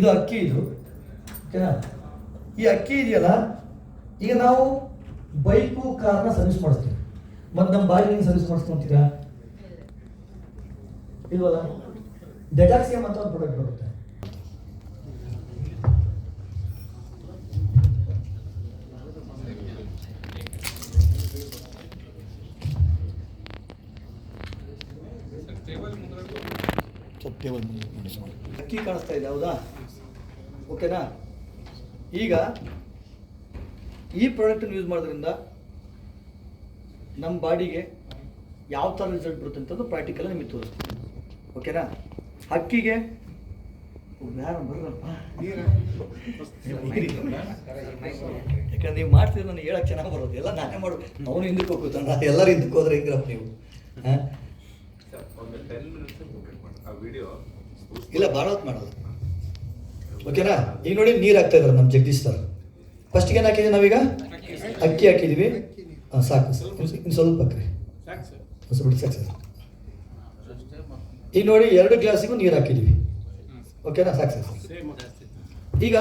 ಇದು ಅಕ್ಕಿ, ಇದು ಓಕೆನಾ. ಈ ಅಕ್ಕಿ ಇದೆಯಲ್ಲ, ಈಗ ನಾವು ಬೈಕು ಕಾರ್ನ ಸರ್ವಿಸ್ ಮಾಡಿಸ್ತೀವಿ, ಮತ್ತು ನಮ್ಮ ಬಾಡಿಗೆ ಸರ್ವಿಸ್ ಮಾಡಿಸ್ಕೊಂತೀರಾ ಇಲ್ವಲ್ಲ. ಡೆಟಾಕ್ಸಿಯಮ್ ಅಂತ ಒಂದು ಪ್ರಾಡಕ್ಟ್ ಬರುತ್ತೆ. ಅಕ್ಕಿ ಕಾಣಿಸ್ತಾ ಇದೆ, ಹೌದಾ? ಓಕೆನಾ. ಈಗ ಈ ಪ್ರಾಡಕ್ಟನ್ನು ಯೂಸ್ ಮಾಡೋದ್ರಿಂದ ನಮ್ಮ ಬಾಡಿಗೆ ಯಾವ ಥರ ರಿಸಲ್ಟ್ ಬರುತ್ತೆ ಅಂತಂದು ಪ್ರಾಕ್ಟಿಕಲ್ ನಿಮಗೆ ತೋರಿಸ್ತೀವಿ, ಓಕೆನಾ. ಅಕ್ಕಿಗೆ ಯಾಕಂದ್ರೆ ನೀವು ಮಾಡ್ತಿದ್ರೆ ನನಗೆ ಹೇಳಕ್ಕೆ ಚೆನ್ನಾಗಿ ಬರೋದು, ಎಲ್ಲ ನಾನೇ ಮಾಡೋದು. ಅವನು ಹಿಂದಕ್ಕೆ ಹೋಗ್ತಾನ, ಎಲ್ಲರೂ ಹಿಂದಕ್ಕೆ ಹೋದ್ರೆ ಹೆಂಗ್ರಪ್ಪ ನೀವು? ಇಲ್ಲ, ಭಾಳ ಹೊತ್ತು ಮಾಡಲ್ಲ, ಓಕೆನಾ. ಈಗ ನೋಡಿ ನೀರು ಹಾಕ್ತಾ ಇದ್ದಾರೆ ನಮ್ಮ ಜಗದೀಶ್ ಸರ್. ಫಸ್ಟ್ಗೆ ಏನು ಹಾಕಿದ್ದೀವಿ ನಾವೀಗ? ಅಕ್ಕಿ ಹಾಕಿದ್ದೀವಿ. ಹಾಂ, ಸಾಕು ಸರ್, ಇನ್ನು ಸ್ವಲ್ಪ ಹಾಕ್ರಿ, ಬಿಟ್ಟು ಸಾಕು ಸರ್. ಈಗ ನೋಡಿ 2 ಗ್ಲಾಸಿಗೂ ನೀರು ಹಾಕಿದ್ದೀವಿ, ಓಕೆನಾ, ಸಾಕು ಸರ್. ಈಗ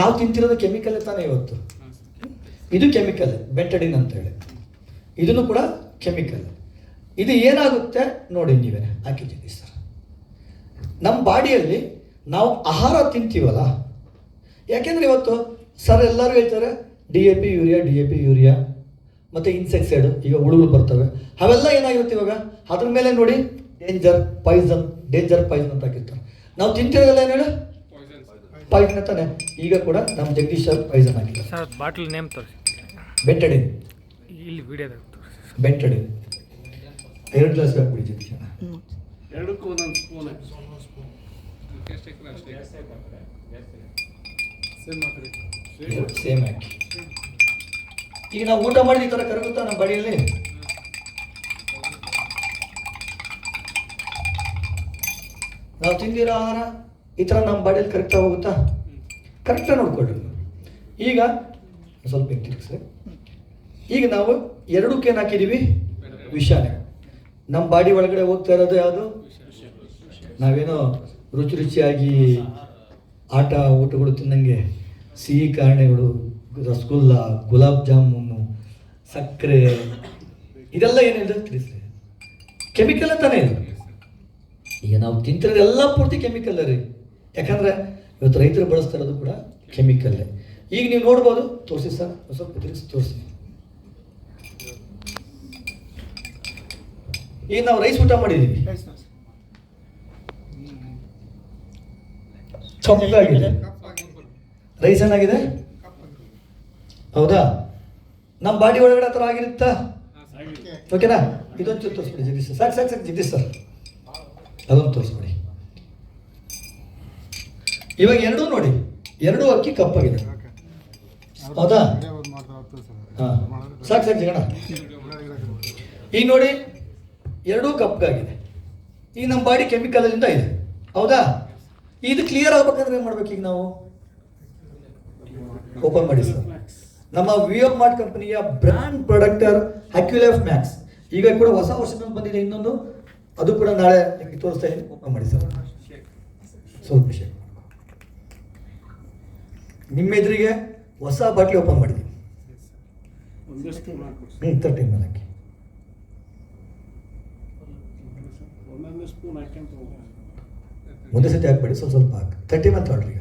ನಾವು ತಿಂತಿರೋದು ಕೆಮಿಕಲ್ ತಾನೇ ಇವತ್ತು. ಇದು ಕೆಮಿಕಲ್, ಬೆಂಟಡಿನ್ ಅಂತೇಳಿ, ಇದನ್ನು ಕೂಡ ಕೆಮಿಕಲ್. ಇದು ಏನಾಗುತ್ತೆ ನೋಡಿ, ನೀವೇ ಹಾಕಿದ್ದೀವಿ ಸರ್. ನಮ್ಮ ಬಾಡಿಯಲ್ಲಿ ನಾವು ಆಹಾರ ತಿಂತೀವಲ್ಲ, ಯಾಕೆಂದರೆ ಇವತ್ತು ಸರ್ ಎಲ್ಲರೂ ಹೇಳ್ತಾರೆ DAP ಯೂರಿಯಾ ಮತ್ತು ಇನ್ಸೆಕ್ಸೈಡು, ಈಗ ಹುಳುಗಳು ಬರ್ತವೆ, ಅವೆಲ್ಲ ಏನಾಗಿರುತ್ತೆ ಇವಾಗ ಅದ್ರ ಮೇಲೆ ನೋಡಿ ಡೇಂಜರ್ ಪಾಯ್ಸನ್ ಅಂತ ಹಾಕಿರ್ತಾರೆ. ನಾವು ತಿಂತಿರೋದೆಲ್ಲ ಏನು ಹೇಳು? ಪಾಯ್ಸನ್ ತಾನೆ. ಈಗ ಕೂಡ ನಮ್ಮ ಜಗದೀಶ್ ಸರ್ ಪಾಯ್ಸನ್ ಹಾಕಿದ್ದಾರೆ ಸರ್. ಬಾಟಲ್ ನೇಮ್ ತೋರಿಸಿ. ಬೆಂಟಡಿನ್, ಇಲ್ಲಿ ವಿಡಿಯೋದಾಗ ಬೆಂಟಡಿನ್ 2 ಗ್ಲಾಸ್ ಹಾಕ್ಬಿಡಿ ಜಗದೀಶ್. ಎರಡಕ್ಕೂ ಒಂದೊಂದು ಸ್ಪೂನ್ ಸೇಮ್ ಹಾಕಿ. ಈಗ ನಾವು ಊಟ ಮಾಡಿದ ಈ ಥರ ಕರಗುತ್ತಾ ನಮ್ಮ ಬಾಡಿಯಲ್ಲಿ? ನಾವು ತಿಂದಿರೋ ಆಹಾರ ಈ ಥರ ನಮ್ಮ ಬಾಡಿಯಲ್ಲಿ ಕರೆಕ್ಟಾಗಿ ಹೋಗುತ್ತಾ? ಕರೆಕ್ಟಾಗಿ ನೋಡ್ಕೊಳ್ರಿ. ಈಗ ಸ್ವಲ್ಪ ತಿರುಗಿಸ್ರಿ. ಈಗ ನಾವು 2ಕ್ಕೆ ಏನು ಹಾಕಿದ್ದೀವಿ? ವಿಷಾನೇ. ನಮ್ಮ ಬಾಡಿ ಒಳಗಡೆ ಹೋಗ್ತಾ ಇರೋದು ಯಾವುದು? ನಾವೇನೋ ರುಚಿಯಾಗಿ ಊಟಗಳು ತಿನ್ನಂಗೆ ಸಿಹಿ ಕಾರಣೆಗಳು, ರಸಗುಲ್ಲ, ಗುಲಾಬ್ ಜಾಮೂನು, ಸಕ್ಕರೆ, ಇದೆಲ್ಲ ಏನಿದೆ ತಿಳಿಸ್ರಿ, ಕೆಮಿಕಲ್ ತಾನೇ ಇದು. ಈಗ ನಾವು ತಿಂತಿರೋದೆಲ್ಲ ಪೂರ್ತಿ ಕೆಮಿಕಲ್ ರೀ. ಯಾಕಂದರೆ ಇವತ್ತು ರೈತರು ಬಳಸ್ತಾ ಇರೋದು ಕೂಡ ಕೆಮಿಕಲ್ಲೇ. ಈಗ ನೀವು ನೋಡ್ಬೋದು, ತೋರಿಸಿ ಸರ್, ಸ್ವಲ್ಪ ತಿರುಗಿಸಿ ತೋರಿಸಿ. ಈಗ ನಾವು ರೈಸ್ ಊಟ ಮಾಡಿದ್ದೀವಿ, ಕಪ್ಪಾಗಿದೆ. ರೈಸ್ ಏನಾಗಿದೆ? ಹೌದಾ? ನಮ್ಮ ಬಾಡಿ ಒಳಗಡೆ ಆ ಥರ ಆಗಿರುತ್ತಾ? ಓಕೆನಾ. ಇದೊಂದು ಚೂರು ತೋರಿಸ್ಬಿಡಿ ಜಗದೀಶ್ ಸರ್. ಸಾಕು ಜಗದೀಶ್ ಸರ್, ಅದೊಂದು ತೋರಿಸ್ಬಿಡಿ. ಇವಾಗ 2 ನೋಡಿ, 2 ಅಕ್ಕಿ ಕಪ್ಪಾಗಿದೆ, ಹೌದಾ? ಹಾಂ, ಸಾಕು ಜಗಣ. ಈಗ ನೋಡಿ 2 ಕಪ್ಪಾಗಿದೆ. ಈಗ ನಮ್ಮ ಬಾಡಿ ಕೆಮಿಕಲಿಂದ ಇದೆ, ಹೌದಾ? ಇದು ಕ್ಲಿಯರ್ ಆಗ್ಬೇಕಂದ್ರೆ ಏನು ಮಾಡ್ಬೇಕು? ಈಗ ನಾವು ಓಪನ್ ಮಾಡಿ ಸರ್. ನಮ್ಮ ವಿಎಂ ಮಾರ್ಟ್ ಕಂಪನಿಯ ಬ್ರ್ಯಾಂಡ್ ಪ್ರಾಡಕ್ಟರ್ ಅಕ್ಯುಲೈಫ್ ಮ್ಯಾಕ್ಸ್ ಈಗ ಕೂಡ ಹೊಸ ವರ್ಷದಲ್ಲಿ ಬಂದಿದೆ ಇನ್ನೊಂದು, ಅದು ಕೂಡ ನಾಳೆ ನಿಮಗೆ ತೋರಿಸ್ತಾ ಇದ್ದೀನಿ. ಓಪನ್ ಮಾಡಿ ಸರ್, ಸ್ವಲ್ಪ ಶೇಕ್. ನಿಮ್ಮ ಎದುರಿಗೆ ಹೊಸ ಬಾಟ್ಲಿ ಓಪನ್ ಮಾಡಿದ್ದೀವಿ. 30 ml ಹಾಕಿ. ಒಂದೇ ಸತಿ ಹಾಕ್ಬೇಡಿ, ಸ್ವಲ್ಪ ಹಾಕಿ. 30 ml ತೊಗೊಳ್ರಿ. ಈಗ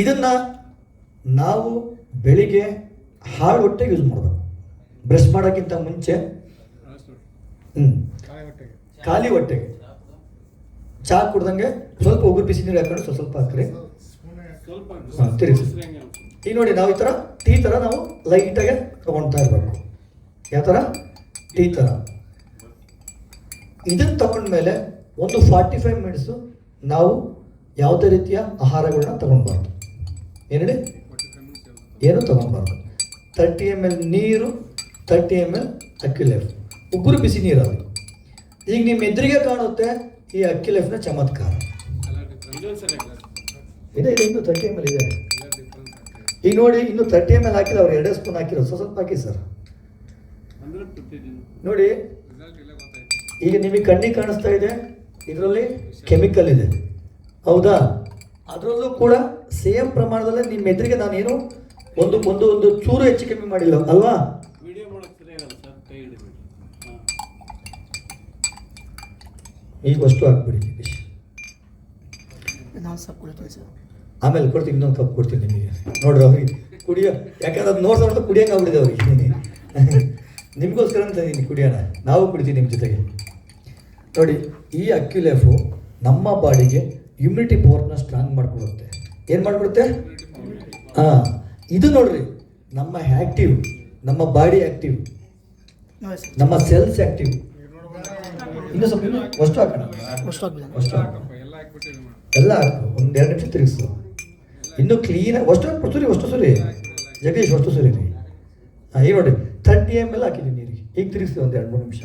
ಇದನ್ನು ನಾವು ಬೆಳಿಗ್ಗೆ ಹಾಳು ಹೊಟ್ಟೆಗೆ ಯೂಸ್ ಮಾಡಬೇಕು, ಬ್ರಷ್ ಮಾಡೋಕ್ಕಿಂತ ಮುಂಚೆ. ಖಾಲಿ ಹೊಟ್ಟೆಗೆ ಚಹಾ ಕುಡ್ದಂಗೆ ಸ್ವಲ್ಪ ಉಗುರು ಬಿಸಿ ನೀರು ಹಾಕೊಂಡು ಸ್ವಲ್ಪ ಹಾಕ್ರಿ. ಹಾಂ, ತಿರುಗಿಸಿ. ಈಗ ನೋಡಿ, ನಾವು ಈ ಥರ ಟೀ ಥರ ನಾವು ಲೈಟಾಗೆ ತೊಗೊಳ್ತಾ ಇರಬೇಕು. ಯಾವ ಥರ? ಟೀ ಥರ. ಇದನ್ನು ತಗೊಂಡ್ಮೇಲೆ ಒಂದು 45 ಮಿನಿಟ್ಸು ನಾವು ಯಾವುದೇ ರೀತಿಯ ಆಹಾರಗಳನ್ನ ತಗೊಳ್ಬಾರ್ದು. ಏನು ಹೇಳಿ? ಏನು ತಗೊಳ್ಬಾರ್ದು. 30 ml ನೀರು, 30 ml ಅಕ್ಯುಲೈಫ್, ಉಗುರು ಬಿಸಿ ನೀರು. ಅದು ಈಗ ನಿಮ್ಮ ಎದುರಿಗೆ ಕಾಣುತ್ತೆ ಈ ಅಕ್ಯುಲೈಫ್ನ ಚಮತ್ಕಾರ. ಇದೆ, ಇನ್ನು 30 ml ಇದೆ. ಈಗ ನೋಡಿ, ಇನ್ನು 30 ml ಹಾಕಿಲ್ಲ, ಅವ್ರು 2 ಸ್ಪೂನ್ ಹಾಕಿರೋ, ಸ್ವಲ್ಪ ಹಾಕಿ ಸರ್. ನೋಡಿ, ಈಗ ನಿಮಗೆ ಕಣ್ಣಿಗೆ ಕಾಣಿಸ್ತಾ ಇದೆ, ಇದರಲ್ಲಿ ಕೆಮಿಕಲ್ ಇದೆ, ಹೌದಾ? ಅದರಲ್ಲೂ ಕೂಡ ಸೇಮ್ ಪ್ರಮಾಣದಲ್ಲಿ ನಿಮ್ಮ ಎದುರಿಗೆ ನಾನೇನು ಒಂದು ಒಂದು ಒಂದು ಚೂರು ಹೆಚ್ಚು ಕಮ್ಮಿ ಮಾಡಿಲ್ಲ ಅಲ್ವಾ? ವಿಡಿಯೋ ಮಾಡೋಕೆ ಸರಿಯಾಗಲ್ಲ ಸರ್, ಕೈ ಹಿಡಿಬೇಡಿ. ಹಾಂ, ಈಗ ಅಷ್ಟು ಹಾಕ್ಬಿಡಿ ಜಗದೀಶ್. ನಾವು ಸ್ವಲ್ಪ ಕೊಡ್ತೀವಿ ಸರ್. ಆಮೇಲೆ ಕೊಡ್ತೀನಿ, ಇನ್ನೊಂದು ಕಪ್ ಕೊಡ್ತೀನಿ ನಿಮಗೆ. ನೋಡ್ರಿ ಅವ್ರಿಗೆ ಕುಡಿಯೋ, ಯಾಕಂದ್ರೆ ಅದು ನೋಡ್ತಾ ಕುಡಿಯೋಕೆ ಆಗ್ಬಿಡಿದೆ ಅವ್ರಿಗೆ. ನಿಮಗೋಸ್ಕರ ಅಂತ ಇದೀನಿ, ಕುಡಿಯೋಣ, ನಾವು ಕುಡಿತೀವಿ ನಿಮ್ಮ ಜೊತೆಗೆ. ನೋಡಿ, ಈ ಅಕ್ಯುಲೈಫು ನಮ್ಮ ಬಾಡಿಗೆ ಇಮ್ಯುನಿಟಿ ಪವರ್ನ ಸ್ಟ್ರಾಂಗ್ ಮಾಡಿಕೊಡುತ್ತೆ. ಏನು ಮಾಡಿಕೊಡುತ್ತೆ? ಹಾಂ, ಇದು ನೋಡ್ರಿ ನಮ್ಮ ಆ್ಯಕ್ಟಿವ್, ನಮ್ಮ ಬಾಡಿ ಆ್ಯಕ್ಟಿವ್, ಹೌದು ಸರ್. ನಮ್ಮ ಸೆಲ್ಸ್ ಆ್ಯಕ್ಟಿವ್. ಇನ್ನೂ ಸ್ವಲ್ಪ ಅಷ್ಟು ಹಾಕೋಣ, ಅಷ್ಟು ಆಗ್ಬಿಡಿ. ಅಷ್ಟು ಹಾಕು, ಎಲ್ಲ ಹಾಕು, ಒಂದು 2 ನಿಮಿಷ ತಿರುಗಿಸು. ಇನ್ನೂ ಕ್ಲೀನಾಗಿ ಅಷ್ಟು ಸುರಿ ಜಗದೀಶ್, ಅಷ್ಟು ಸುರಿ. ಹಾಂ, ಈಗ ನೋಡಿ 30 ml ಹಾಕಿದ್ದೀನಿ ನೀರಿಗೆ. ಈಗ ತಿರುಗಿಸ್ತೀವಿ ಒಂದು 2-3 ನಿಮಿಷ.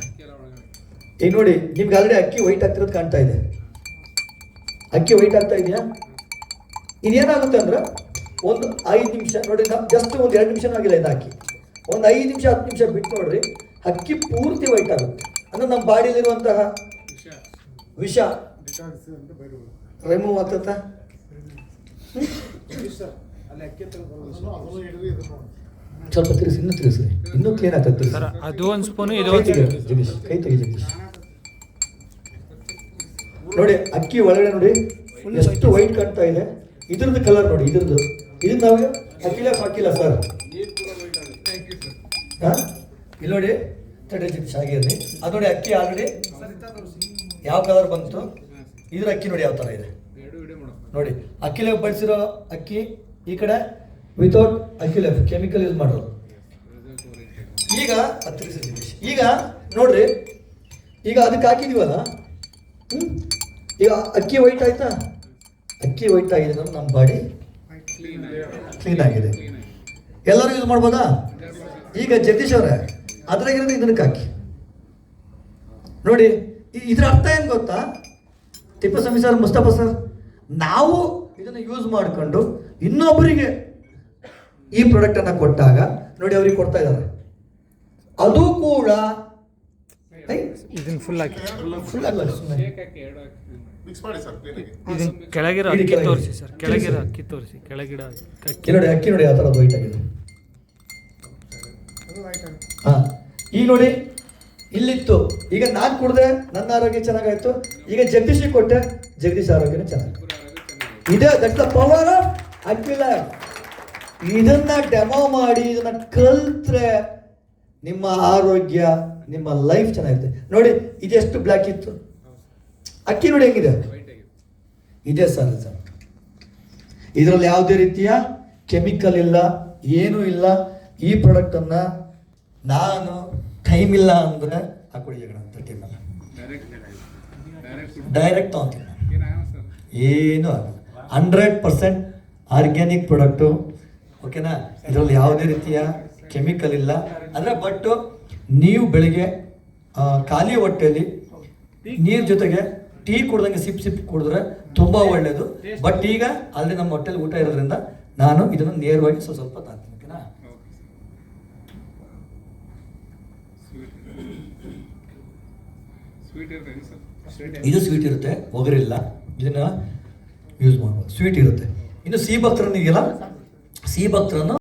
ಈಗ ನೋಡಿ, ನಿಮ್ಗೆ ಆಲ್ರೆಡಿ ಅಕ್ಕಿ ವೈಟ್ ಆಗ್ತಿರೋದು ಕಾಣ್ತಾ ಇದೆ. ಅಕ್ಕಿ ವೈಟ್ ಆಗ್ತಾ ಇದೆಯಾ? ಇದೇನಾಗುತ್ತೆ ಅಂದ್ರೆ ಒಂದು 5 ನಿಮಿಷ ನೋಡಿ, ಜಸ್ಟ್ ಒಂದು 2 ನಿಮಿಷನೂ ಆಗಿಲ್ಲ ಇದು ಹಾಕಿ. ಒಂದು 5 ನಿಮಿಷ 10 ನಿಮಿಷ ಬಿಟ್ಟು ನೋಡ್ರಿ, ಅಕ್ಕಿ ಪೂರ್ತಿ ವೈಟ್ ಆಗುತ್ತೆ. ಅಂದ್ರೆ ನಮ್ಮ ಬಾಡಿಯಲ್ಲಿರುವಂತಹ ವಿಷ ರಿಮೂವ್ ಆಗ್ತತ್ತ. ಸ್ವಲ್ಪ ತಿರುಗಿಸಿ, ಇನ್ನೂ ತಿರುಗಿಸ್ರಿ, ಇನ್ನೂ ಕ್ಲೀನ್ ಆಗ್ತದೆ. ಸರ್ ಅದು ಒಂದು ಸ್ಪೂನು ಇದು ಕೈ ಒಂದು ತೆಗಿ ಜಗದೀಶ್, ಕೈ ತೆಗಿ ಜಗದೀಶ್. ನೋಡಿ ಅಕ್ಕಿ ಒಳಗಡೆ ನೋಡಿ ಎಷ್ಟು ವೈಟ್ ಕಾಣ್ತಾ ಇದೆ. ಇದ್ರದ್ದು ಕಲರ್ ನೋಡಿ, ಇದ್ರದ್ದು ಇದು ನಾವು ಹಾಕಿಲ್ಲ ಸರ್. ನೀರು ಕೂಡ ವೈಟ್ ಆಗುತ್ತೆ. ಹಾಂ, ಇಲ್ಲಿ ನೋಡಿ ಜಗದೀಶ್ ಆಗಿರಲಿ. ಅದು ನೋಡಿ ಅಕ್ಕಿ ಆಲ್ರೆಡಿ ಯಾವ ಕಲರ್ ಬಂತು. ಇದ್ರ ಅಕ್ಕಿ ನೋಡಿ ಯಾವ ಥರ ಇದೆ ನೋಡಿ. ಅಕ್ಕಿಲೇಫ್ ಬಳಸಿರೋ ಅಕ್ಕಿ ಈ ಕಡೆ ವಿತೌಟ್ ಅಕ್ಯುಲೈಫ್ ಕೆಮಿಕಲ್ ಯೂಸ್ ಮಾಡೋದು. ಈಗ ಈಗ ನೋಡ್ರಿ, ಈಗ ಅದಕ್ಕೆ ಹಾಕಿದೀವಲ್ಲ, ಈಗ ಅಕ್ಕಿ ವೈಟ್ ಆಯ್ತಾ? ಅಕ್ಕಿ ವೈಟ್ ಆಗಿದೆ ಅಂದ್ರೆ ನಮ್ಮ ಬಾಡಿ ಕ್ಲೀನ್ ಆಗಿದೆ. ಎಲ್ಲರೂ ಯೂಸ್ ಮಾಡ್ಬೋದಾ? ಈಗ ಜಗದೀಶ್ ಅವರೇ, ಅದ್ರಾಗಿರೋದು ಇದಕ್ಕೆ ಹಾಕಿ ನೋಡಿ. ಇದ್ರ ಅರ್ಥ ಏನು ಗೊತ್ತಾ ತಿಪ್ಪಸ್ವಾಮಿ ಸರ್, ಮುಸ್ತಫಾ ಸರ್? ನಾವು ಇದನ್ನು ಯೂಸ್ ಮಾಡಿಕೊಂಡು ಇನ್ನೊಬ್ಬರಿಗೆ ಈ ಪ್ರಾಡಕ್ಟನ್ನು ಕೊಟ್ಟಾಗ ನೋಡಿ, ಅವ್ರಿಗೆ ಕೊಡ್ತಾ ಇದ್ದಾರೆ. ಅದು ಕೂಡ ಇದನ್ನ ಫುಲ್ ಹಾಕಿ, ಫುಲ್ ಆಗಲ್ಲ, ಸುಮ್ಮನೆ ಮಿಕ್ಸ್ ಮಾಡಿ ಸರ್ ಕ್ಲೀನಾಗಿ. ಇದನ್ನ ಕೆಳಗಿರೋ ಅಕ್ಕಿ ತೋರಿಸಿ ಸರ್, ಕೆಳಗಿರೋ ಅಕ್ಕಿ ತೋರಿಸಿ, ಕೆಳಗಿರೋ ಅಕ್ಕಿ ನೋಡಿ, ಅಕ್ಕಿ ನೋಡಿ ಯಾವ ಥರ ವೈಟ್ ಆಗಿದೆ. ಹಾಂ, ಈಗ ನೋಡಿ ಇಲ್ಲಿತ್ತು, ಈಗ ನಾನು ಕುಡ್ದೆ ನನ್ನ ಆರೋಗ್ಯ ಚೆನ್ನಾಗಾಯ್ತು. ಈಗ ಜಗದೀಶಿಗೆ ಕೊಟ್ಟೆ, ಜಗದೀಶ್ ಆರೋಗ್ಯನೂ ಚೆನ್ನಾಗಿ ಇದೆ. That's the power of Acculife. ಇದನ್ನ ಡೆಮೋ ಮಾಡಿ, ಇದನ್ನ ಕಲ್ತ್ರೆ ನಿಮ್ಮ ಆರೋಗ್ಯ, ನಿಮ್ಮ ಲೈಫ್ ಚೆನ್ನಾಗಿರುತ್ತೆ. ನೋಡಿ, ಇದೆಷ್ಟು ಬ್ಲ್ಯಾಕ್ ಇತ್ತು, ಅಕ್ಕಿ ನೋಡಿ ಹೆಂಗಿದೆ, ಇದೆ ಸರ್. ಇದರಲ್ಲಿ ಯಾವುದೇ ರೀತಿಯ ಕೆಮಿಕಲ್ ಇಲ್ಲ, ಏನೂ ಇಲ್ಲ. ಈ ಪ್ರಾಡಕ್ಟನ್ನು ನಾನು ಟೈಮ್ ಇಲ್ಲ ಅಂದರೆ ಹಾಕೊಡಿ ಜಗಳ ಅಂತ ಟೈಮಲ್ಲ, ಡೈರೆಕ್ಟ್ ತೊಗೊತೀನಿ, ಏನೂ ಆಗಲ್ಲ. 100% ಆರ್ಗ್ಯಾನಿಕ್ ಪ್ರಾಡಕ್ಟು, ಓಕೆನಾ? ಇದರಲ್ಲಿ ಯಾವುದೇ ರೀತಿಯ ಕೆಮಿಕಲ್ ಇಲ್ಲ. ಅಂದರೆ ಬಟ್ಟು ನೀವು ಬೆಳಿಗ್ಗೆ ಖಾಲಿ ಹೊಟ್ಟೆಯಲ್ಲಿ ನೀರು ಜೊತೆಗೆ ಟೀ ಕುಡ್ದಂಗೆ ಸಿಪ್ ಕುಡಿದ್ರೆ ತುಂಬ ಒಳ್ಳೆಯದು. ಬಟ್ ಈಗ ಅಲ್ಲಿ ನಮ್ಮ ಹೊಟ್ಟೆಲಿ ಊಟ ಇರೋದ್ರಿಂದ ನಾನು ಇದನ್ನು ನೇರವಾಗಿ ಸ್ವಲ್ಪ ತಾಡ್ತೀನಿ, ಓಕೆನಾ? ಇದು ಸ್ವೀಟ್ ಇರುತ್ತೆ, ಒಗರಿಲ್ಲ. ಇದನ್ನ ಯೂಸ್ ಮಾಡ್ಬೋದು, ಸ್ವೀಟ್ ಇರುತ್ತೆ. ಇನ್ನು ಸಿ ಭಕ್ತರನ್ನು ಇದೆಯಲ್ಲ, ಸಿ ಭಕ್ತರನ್ನು